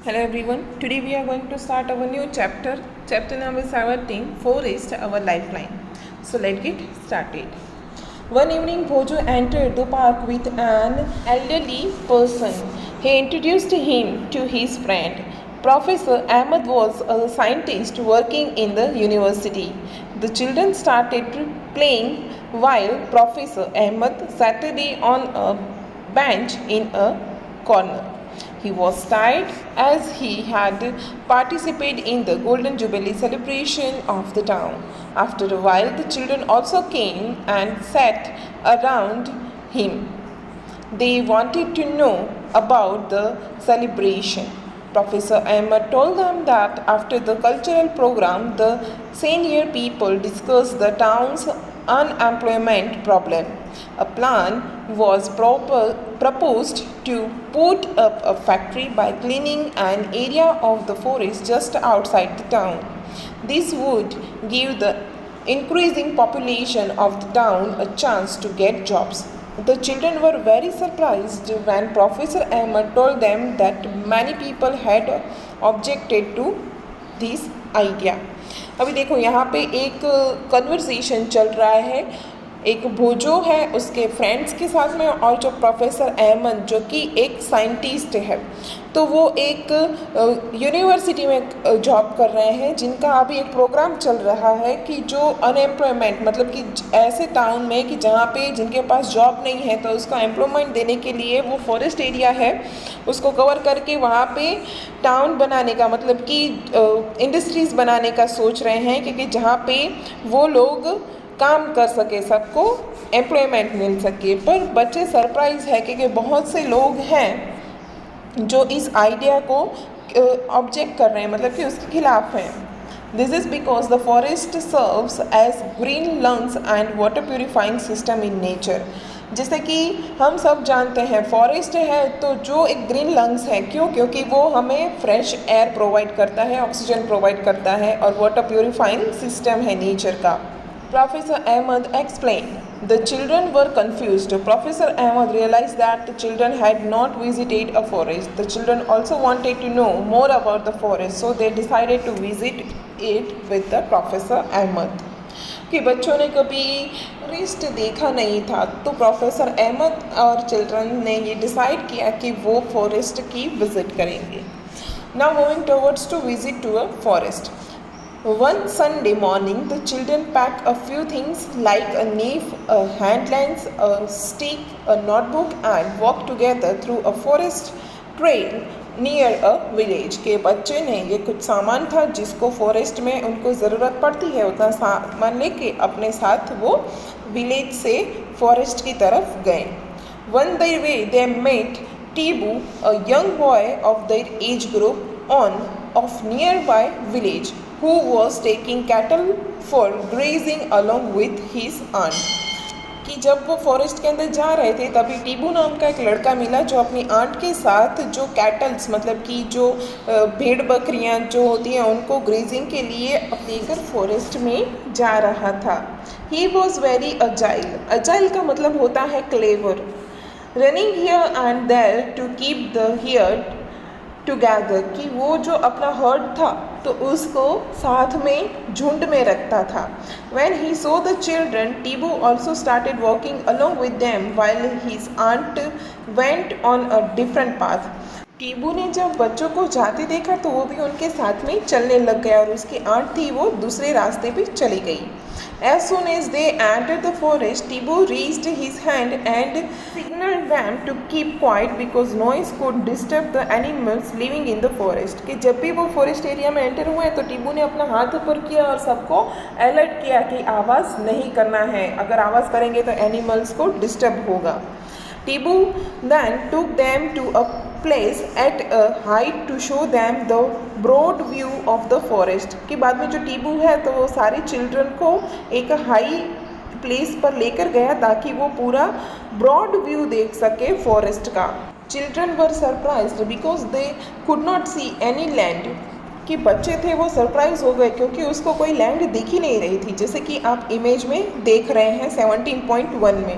Hello everyone. Today we are going to start our new chapter number 17, Forest, our lifeline. So let's get started. One evening, Bhojo entered the park with an elderly person. He introduced him to his friend. Professor Ahmed was a scientist working in the university. The children started playing while Professor Ahmed sat on a bench in a corner. He was tired as he had participated in the Golden Jubilee celebration of the town. After a while, the children also came and sat around him. They wanted to know about the celebration. Professor Ahmed told them that after the cultural program, the senior people discussed the town's unemployment problem. A plan was proposed to put up a factory by cleaning an area of the forest just outside the town. This would give the increasing population of the town a chance to get jobs. The children were very surprised when Professor Ahmed told them that many people had objected to this idea. अभी देखो यहाँ पे एक conversation चल रहा है, एक भोजो है उसके फ्रेंड्स के साथ में और जो प्रोफेसर अहमद जो कि एक साइंटिस्ट है, तो वो एक यूनिवर्सिटी में जॉब कर रहे हैं जिनका अभी एक प्रोग्राम चल रहा है कि जो अनएम्प्लॉयमेंट मतलब कि ऐसे टाउन में कि जहाँ पे जिनके पास जॉब नहीं है तो उसका एम्प्लॉयमेंट देने के लिए वो फॉरेस्ट एरिया है उसको कवर करके वहाँ पे टाउन बनाने का मतलब कि इंडस्ट्रीज़ बनाने का सोच रहे हैं क्योंकि जहाँ पे वो लोग काम कर सके, सबको एम्प्लॉयमेंट मिल सके। पर बच्चे सरप्राइज है क्योंकि बहुत से लोग हैं जो इस आइडिया को ऑब्जेक्ट कर रहे हैं मतलब कि उसके खिलाफ हैं। This is because the forest serves as green lungs and water purifying system in nature. जैसे कि हम सब जानते हैं फॉरेस्ट है तो जो एक ग्रीन लंग्स है, क्यों? क्योंकि वो हमें फ्रेश एयर प्रोवाइड करता है, ऑक्सीजन प्रोवाइड करता है और वाटर प्यूरिफाइंग सिस्टम है नेचर का। Professor Ahmed explained. The children were confused. Professor Ahmed realized that the children had not visited a forest. The children also wanted to know more about the forest, so they decided to visit it with the Professor Ahmed. कि बच्चों ने कभी forest देखा नहीं था तो professor Ahmad और children ने ये डिसाइड किया कि वो फॉरेस्ट की विज़िट करेंगे। Now moving towards to visit to a forest. One Sunday morning, the children packed a few things like a knife, a hand lens, a stick, a notebook, and walked together through a forest trail near a village. के बच्चे ने ये कुछ सामान था जिसको forest में उनको ज़रूरत पड़ती है उतना सामान लेके अपने साथ वो विलेज से फॉरेस्ट की तरफ गए। One day they met Tibu, a young boy of their age group of nearby village, who was taking cattle for grazing along with his aunt. कि जब वो फॉरेस्ट के अंदर जा रहे थे तभी टीबू नाम का एक लड़का मिला जो अपनी आंट के साथ जो कैटल्स मतलब कि जो भेड़ बकरियां जो होती हैं उनको ग्रेजिंग के लिए लेकर फॉरेस्ट में जा रहा था। He was very agile. Agile का मतलब होता है clever. Running here and there to keep the herd together, कि वो जो अपना हर्ड था तो उसको साथ में झुंड में रखता था। When he saw the children, Tibu also started walking along with them while his aunt went on a different path. टीबू ने जब बच्चों को जाते देखा तो वो भी उनके साथ में चलने लग गया और उसकी आंट थी वो दूसरे रास्ते पे चली गई। As soon as they entered the forest, Tibu raised his hand and signaled them to keep quiet because noise could disturb the animals living in the forest. कि जब भी वो फॉरेस्ट एरिया में एंटर हुए तो टीबू ने अपना हाथ ऊपर किया और सबको अलर्ट किया कि आवाज़ नहीं करना है, अगर आवाज़ करेंगे तो एनिमल्स को डिस्टर्ब होगा। Tibu then took them to a place at a height to show them the broad view of the forest. कि बाद में जो टीबू है तो वो सारे चिल्ड्रन को एक हाई प्लेस पर लेकर गया ताकि वो पूरा ब्रॉड व्यू देख सके फॉरेस्ट का। Children were surprised because they could not see any land. कि बच्चे थे वो सरप्राइज हो गए क्योंकि उसको कोई लैंड दिख ही नहीं रही थी, जैसे कि आप इमेज में देख रहे हैं 17.1 में।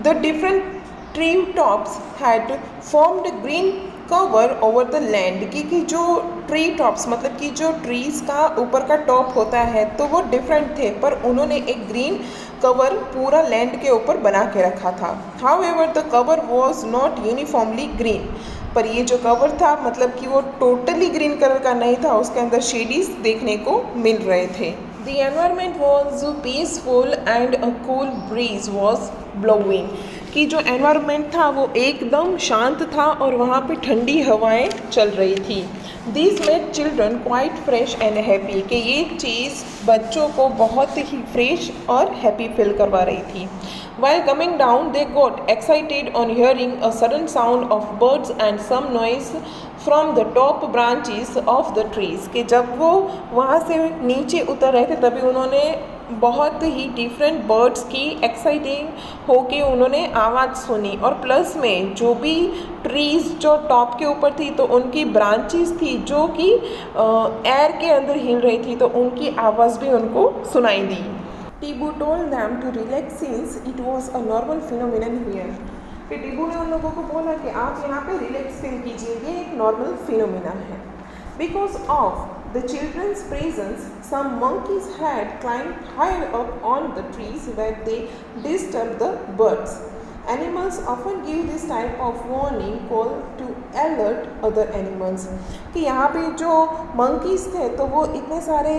The different tree tops had formed green cover over the land कि जो ट्री टॉप्स मतलब कि जो ट्रीज़ का ऊपर का टॉप होता है तो वो डिफरेंट थे, पर उन्होंने एक ग्रीन कवर पूरा लैंड के ऊपर बना के रखा था। How ever the cover was not uniformly green, पर ये जो कवर था मतलब कि वो टोटली ग्रीन कलर का नहीं था, उसके अंदर शेडीज देखने को मिल रहे थे। The environment was peaceful and a cool breeze was blowing, कि जो एनवायरनमेंट था वो एकदम शांत था और वहाँ पे ठंडी हवाएं चल रही थी। These made children quite fresh and happy, कि ये चीज़ बच्चों को बहुत ही फ्रेश और हैप्पी फील करवा रही थी। While coming down, they got excited on hearing a sudden sound of birds and some noise from the top branches of the trees, कि जब वो वहाँ से नीचे उतर रहे थे तभी उन्होंने बहुत ही डिफरेंट बर्ड्स की एक्साइटिंग होके उन्होंने आवाज़ सुनी, और प्लस में जो भी ट्रीज़ जो टॉप के ऊपर थी तो उनकी ब्रांचेस थी जो कि एयर के अंदर हिल रही थी, तो उनकी आवाज़ भी उनको सुनाई दी। टीबू told them to relax since it was a normal phenomenon here, कि टीबू ने उन लोगों को बोला कि आप यहाँ पे रिलैक्स फील कीजिए, ये एक नॉर्मल फिनोमिना है। Because of the childrens presence some monkeys had climbed higher up on the trees where they disturbed the birds. Animals often give this type of warning call to alert other animals, कि यहाँ पे जो monkeys थे तो वो इतने सारे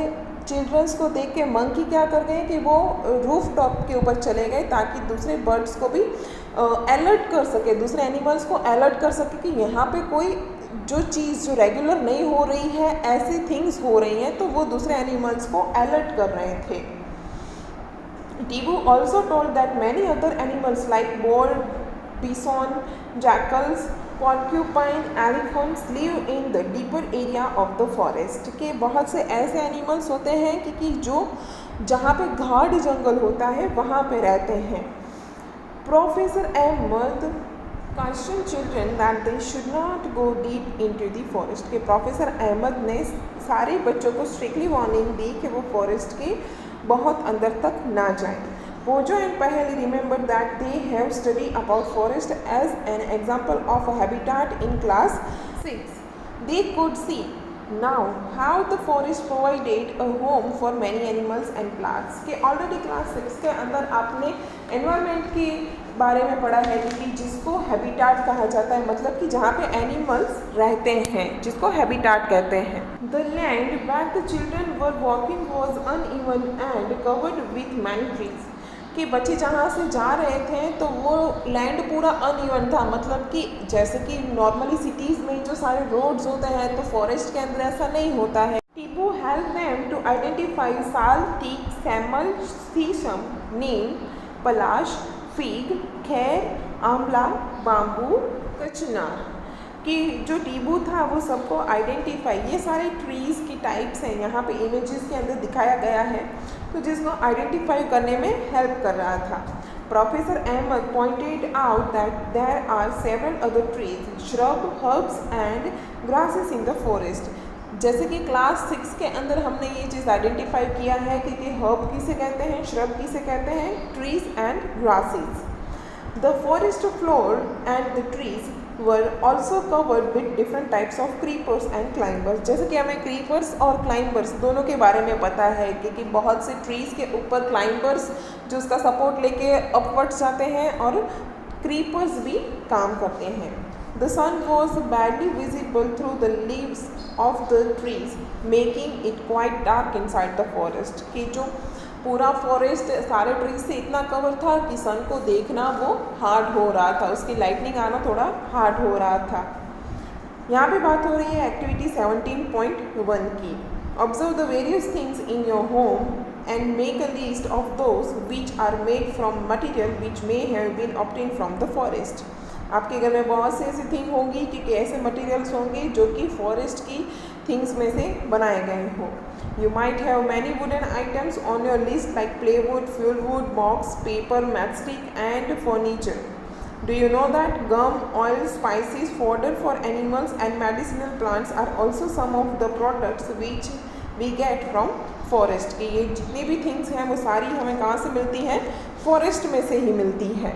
children's को देख के मंकी क्या कर गए कि वो रूफ टॉप के ऊपर चले गए ताकि दूसरे बर्ड्स को भी अलर्ट कर सके, दूसरे एनिमल्स को अलर्ट कर सके कि यहाँ पे कोई जो चीज़ जो रेगुलर नहीं हो रही है, ऐसी थिंग्स हो रही हैं, तो वो दूसरे एनिमल्स को अलर्ट कर रहे थे। Tibu also told that many other animals like boar, bison, jackals, porcupine, elephants live in the deeper area of the forest, के बहुत से ऐसे एनिमल्स होते हैं कि जो जहाँ पे घाट जंगल होता है वहाँ पे रहते हैं। Professor Ahmad cautioned children that they should not go deep into the forest, के प्रोफेसर अहमद ने सारे बच्चों को स्ट्रिक्टली वार्निंग दी कि वो फॉरेस्ट के बहुत अंदर तक ना जाएं। Bojo and Pahel remembered that they have studied about forest as an example of a habitat in class 6. They could see now how the forest provided a home for many animals and plants, के already class 6 के अंदर आपने environment के बारे में पढ़ा है कि जिसको हैबिटाट कहा जाता है, मतलब कि जहाँ पे एनिमल्स रहते हैं, जिसको हैबिटाट कहते हैं। The land where the children were walking was uneven and covered with many trees, कि बच्चे जहाँ से जा रहे थे तो वो लैंड पूरा अनइवन था, मतलब कि जैसे कि नॉर्मली सिटीज़ में जो सारे रोड्स होते हैं तो फॉरेस्ट के अंदर ऐसा नहीं होता है। टीबू हेल्प देम टू आइडेंटिफाई साल, टीक, सैमल, शीशम, नीम, पलाश, फीग, खैर, आंवला, बाम्बू, कचनार, कि जो टीबू था वो सबको आइडेंटिफाई, ये सारे ट्रीज़ की टाइप्स हैं यहाँ पे इमेजेस के अंदर दिखाया गया है, तो जिसको आइडेंटिफाई करने में हेल्प कर रहा था। Professor Ahmad pointed out that there are several other trees, shrub, herbs and grasses in the forest, जैसे कि क्लास 6 के अंदर हमने ये चीज़ आइडेंटिफाई किया है कि हर्ब किसे कहते हैं, श्रब किसे कहते हैं, trees and grasses. The forest floor and the trees were also covered with different types of creepers and climbers, जैसे कि हमें creepers और climbers दोनों के बारे में पता है कि बहुत से trees के ऊपर climbers जो उसका support लेके upwards जाते हैं और creepers भी काम करते हैं। The sun was barely visible through the leaves of the trees, making it quite dark inside the forest, कि जो पूरा फॉरेस्ट सारे ट्रीज से इतना कवर था कि सन को देखना वो हार्ड हो रहा था, उसकी लाइटनिंग आना थोड़ा हार्ड हो रहा था। यहाँ पे बात हो रही है एक्टिविटी 17.1 की। Observe the various things in your home and make a list of those which are made from material which may have been obtain from the forest. आपके घर में बहुत से ऐसी थिंग होंगी कि ऐसे मटेरियल्स होंगे जो कि फॉरेस्ट की थिंग्स में से बनाए गए हों। You might have many wooden items on your list like plywood, fuelwood, box, paper, matchstick and furniture. Do you know that gum, oil, spices, fodder for animals and medicinal plants are also some of the products which we get from forest? कि ये जितनी भी things हैं वो सारी हमें कहाँ से मिलती हैं, फॉरेस्ट में से ही मिलती है।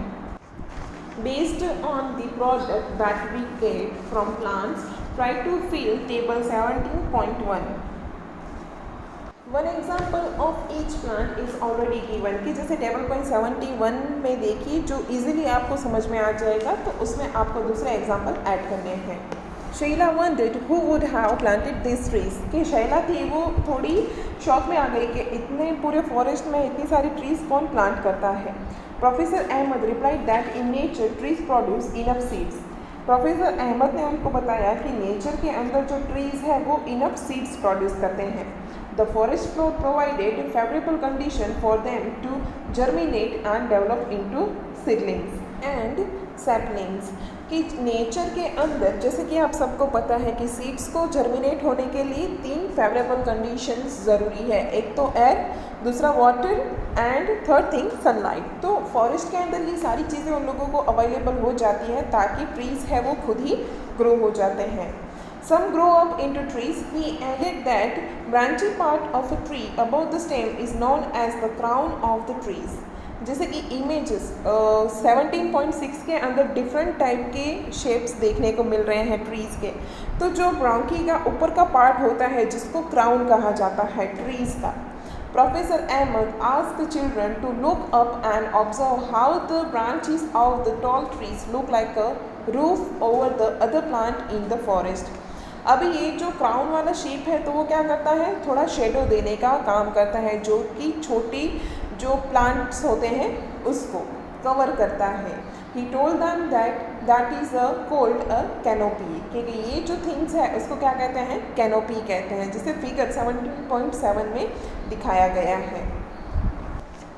Based on the product that we get from plants, try to fill table 17.1. One example of each plant is already given कि जैसे टेबल पॉइंट 71 में देखिए जो इजीली आपको समझ में आ जाएगा, तो उसमें आपको दूसरे एग्जाम्पल ऐड करने हैं. Shaila wondered who would have planted these trees. कि शैला थी वो थोड़ी शौक में आ गई कि इतने पूरे फॉरेस्ट में इतनी सारी ट्रीज कौन प्लांट करता है. Professor Ahmad replied that in nature trees produce enough seeds. Professor Ahmad ने उनको बताया कि नेचर के अंदर जो ट्रीज है वो इनफ सीड्स प्रोड्यूस करते हैं. The forest floor provided favourable condition for them to germinate and develop into seedlings and saplings. कि नेचर के अंदर जैसे कि आप सबको पता है कि सीड्स को जर्मिनेट होने के लिए 3 फेवरेबल कंडीशंस ज़रूरी है. एक तो एयर, दूसरा water and third thing sunlight. तो फॉरेस्ट के अंदर ये सारी चीज़ें उन लोगों को अवेलेबल हो जाती हैं ताकि ट्रीज़ है वो खुद ही ग्रो हो जाते हैं. Some grow up into trees. He added that branching part of a tree above the stem is known as the crown of the trees. जैसे कि इमेजेस 17.6 के अंदर डिफरेंट टाइप के शेप्स देखने को मिल रहे हैं ट्रीज़ के. तो जो ब्रांकी का ऊपर का पार्ट होता है जिसको क्राउन कहा जाता है ट्रीज़ का. Professor Ahmad asked children to look up and observe how the branches of the tall trees look like a roof over the other plant in the forest. अभी ये जो क्राउन वाला शेप है तो वो क्या करता है, थोड़ा शेडो देने का काम करता है, जो कि छोटी जो प्लांट्स होते हैं उसको कवर करता है. He told them that is called a canopy. क्योंकि ये जो थिंग्स है उसको क्या कहते हैं, कैनोपी कहते हैं, जिसे फिगर 17.7 में दिखाया गया है.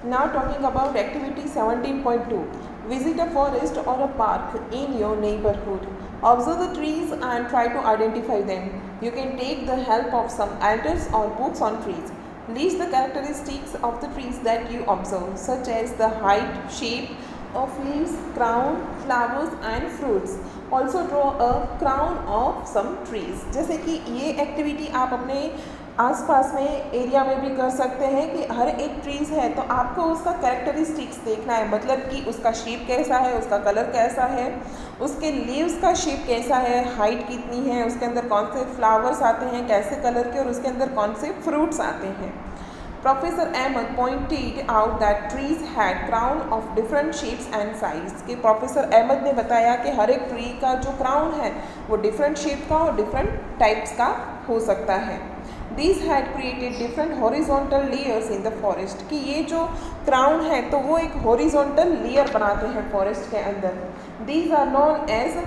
Now talking about activity 17.2. Visit a forest or a park in your neighborhood. Observe the trees and try to identify them. You can take the help of some elders or books on trees. List the characteristics of the trees that you observe, such as the height, shape of leaves, crown, flowers and fruits. Also draw a crown of some trees. जैसे कि ये activity आप अपने आसपास में area में भी कर सकते हैं कि हर एक ट्रीज़ है तो आपको उसका कैरेक्टरिस्टिक्स देखना है, मतलब कि उसका शेप कैसा है, उसका कलर कैसा है, उसके लीव्स का शेप कैसा है, हाइट कितनी है, उसके अंदर कौन से फ्लावर्स आते हैं कैसे कलर के, और उसके अंदर कौन से फ्रूट्स आते हैं. Professor Ahmad pointed out that trees had crown of different shapes and size. के प्रोफेसर अहमद ने बताया कि हर एक ट्री का जो क्राउन है वो डिफरेंट शेप का और डिफरेंट टाइप्स का हो सकता है. These had created different horizontal layers in the forest. कि ये जो क्राउन है तो वो एक horizontal layer बनाते हैं फॉरेस्ट के अंदर. These are known as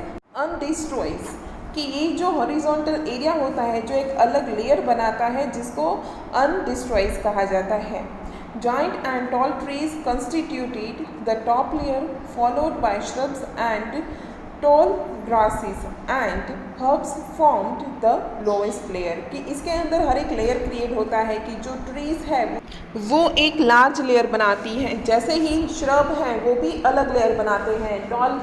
undestroys. कि ये जो horizontal area होता है जो एक अलग लेयर बनाता है जिसको undestroys कहा जाता है. Giant and tall trees constituted the top layer, followed by shrubs and tall grasses and herbs formed the lowest layer. कि इसके अंदर हर एक लेयर क्रिएट होता है कि जो ट्रीज है वो एक लार्ज लेयर बनाती हैं, जैसे ही श्रब हैं वो भी अलग लेयर बनाते हैं, टॉल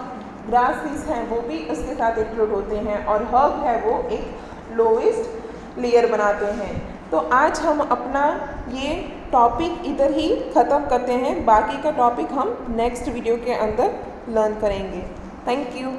ग्रासेस हैं वो भी उसके साथ इंक्लूड होते हैं, और हर्ब है वो एक लोएस्ट लेयर बनाते हैं. तो आज हम अपना ये टॉपिक इधर ही ख़त्म करते हैं. बाकी का टॉपिक हम नेक्स्ट वीडियो के अंदर लर्न करेंगे. Thank you.